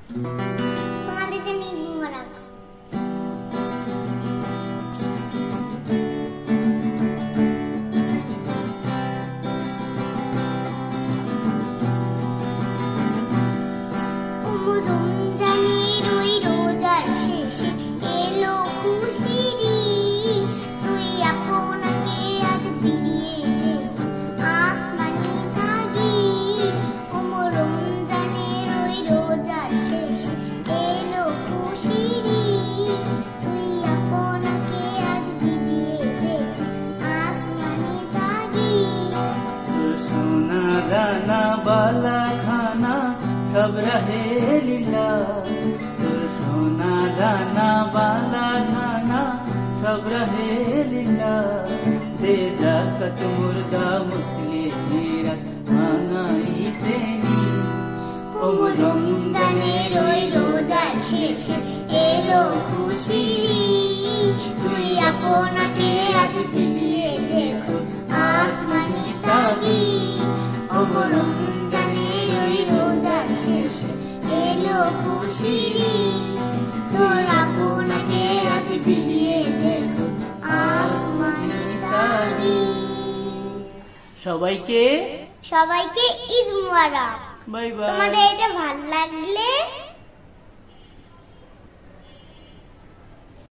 তোমাদের জন্য ঈদ মুবারক। রমজানের ওই রোজার শেষে এলো খুশির ঈদ, তুই আপনাকে আজ ফিরিয়ে দে আসমানি তাগিদ। রমজানের ওই রোজার শেষে এলো খুশির ঈদ, তুই আপনাকে আজ ফিরিয়ে দে আসমানি তাগিদ। সোনা দানা বালা খানা সব রহে লীলা, তোর সোনা দানা বালা খানা সব রহে লীলা। দে জাকাত মুর্দা মুসলিমেরা ভাঙাইতে নি। ও রমজানের ওই রোজার শেষে এলো খুশির ঈদ, তুই আপনাকে আজ ফিরিয়ে দে আসমানি তাগিদ। ও রমজানের ওই রোজার শেষে এলো খুশির ঈদ, তোর আপনাকে আজ ফিরিয়ে দে আসমানি তাগিদ। সবাইকে সবাইকে ঈদ মুবারক। Bye bye. তোমাদের এটা ভালো লাগলে